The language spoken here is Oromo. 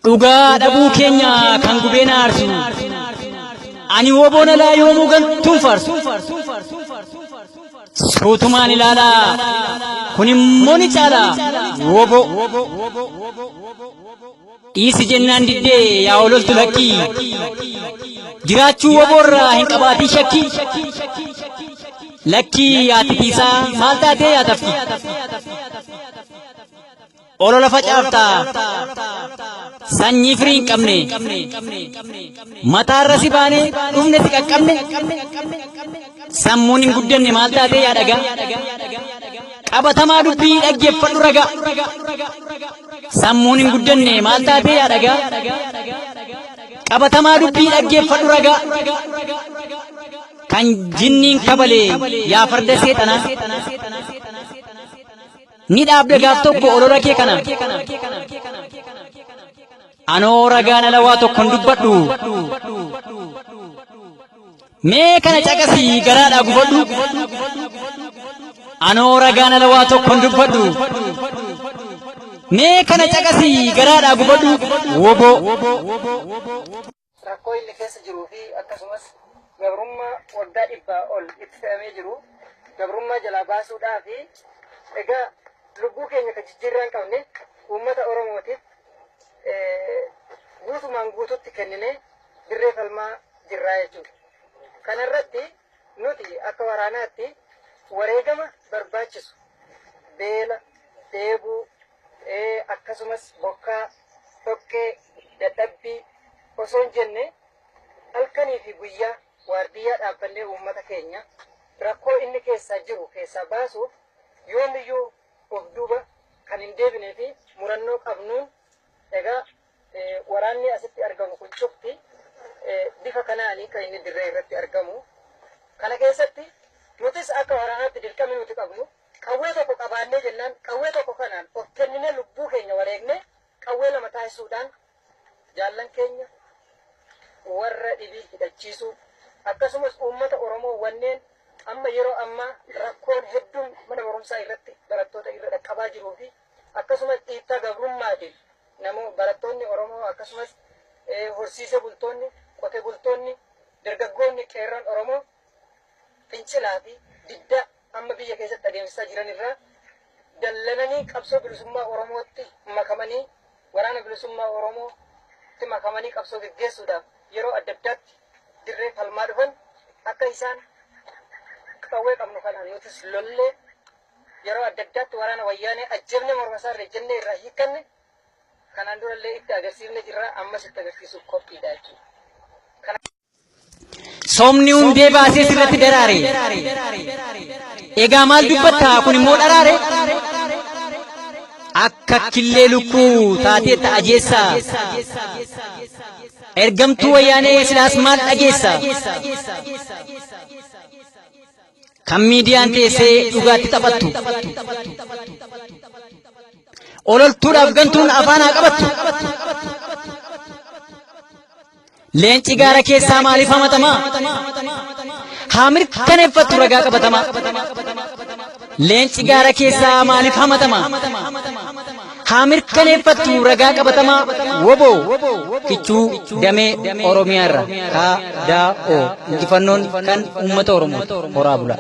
dhugaa dhabuu keenya kan gubeen aarsu ani woboona laa yoomuu gantuun faarsu suutumaan ilaalaa kun immoo ni caala wobo dhiisi jennaan diddee yaa ololtu lakkii jiraachuu woboorraa hin qabaatii shakkii lakkii yaatitiisaa maal taatee yaatafti olola facaaftaa sanyii firii hin qabne mataarra si baanee dhufne si qaqqabne sammuun hin guddanne maal taatee yaa dhagaa qabatamaa dubbii dhaggeeffadhu ragaa sammuun hin guddanne maal taatee yaa dhagaa qabatamaa dubbii dhaggeeffadhu ragaa kan jinniin kabalee yaa farda seexanaa ni dhaabde gaaf tokko olola kee kana anoo ragaan alawaa tokkon dubbadhu mee kana caqasii garaadhaa gubadhu anoo ragaan alawaa tokkon dubbadhu mee kana caqasii garaadhaa gubadhu wobo rakkoo inni keessa jiruu fi akkasumas gabrummaa waggaa 100 ol itti fe'amee jiru gabrummaa jalaa baasuudhaa fi egaa lubbuu keenya kan jijjiirraan qabne uummata Oromootiif guutumaan guututti kennine dirree falmaa jirraa jechuudha. Kanarratti nuti akka waraanaatti wareegama barbaachisu beela, dheebuu, akkasumas bokkaa, dhoqqee, dadhabbii osoo hin jenne halkanii fi guyyaa waardiyyaa dhaabbannee uummata keenya rakkoo inni keessaa jiru keessaa baasuuf yoomiyyuu of duuba kan hin deebinee fi murannoo qabnuun egaa waraanni asitti argamu kun cufti bifa kanaanii kan inni dirree irratti argamu. Kana keessatti nutis akka waraanaatti dirqama nuti qabnu qawwee tokko qabaannee jennaan qawwee tokko kanaan of kennine lubbuu keenya wareegne qawwee lama taasisuudhaan jaallan keenya warra dhibii hidhachiisuu akkasumas uummata Oromoo wanneen amma yeroo ammaa rakkoon hedduun mana barumsaa irratti barattoota irra dhaqqabaa jiruu fi akkasumas dhiibbaa gabrummaatiin namoo barattoonni Oromoo akkasumas horsiise bultoonni qote bultoonni dargaggoonni qeerran Oromoo fincilaa fi didda amma biyya keessatti adeemsisaa jiran irraa dallananii qabsoo bilisummaa Oromootti makamanii waraana bilisummaa Oromootti makamanii qabsoo gaggeessuudhaaf yeroo adda addaatti dirree falmaa dhufan akka isaan qawwee qabnu kanaan nutis lollee yeroo adda addaatti waraana wayyaanee ajjabne mormasaa irra jenne irraa hiikanne kanaan durallee itti agarsiifne jirra ammas itti agarsiisuuf qophiidha jechuudha. Somni hundee baasee sirratti daraare egaa maal dubbatta kun immoo dharaare akka killee lukkuu taatee ta'ajeessa ergamtuu wayyaanee silaas maal dhageessa kan miidiyaan teessee dhugaatti taphattu ololtuudhaaf gantuun afaan haa qabattu leenci gaara keessaa maaliif hamatamaa haa mirkaneeffattu ragaa qabatamaa leenci gaara keessaa maaliif hamatamaa haa mirkaneeffattu ragaa qabatamaa wobo kichuu damee Oromiyaarra KDO injifannoon kan uummata Oromoo horaa bula.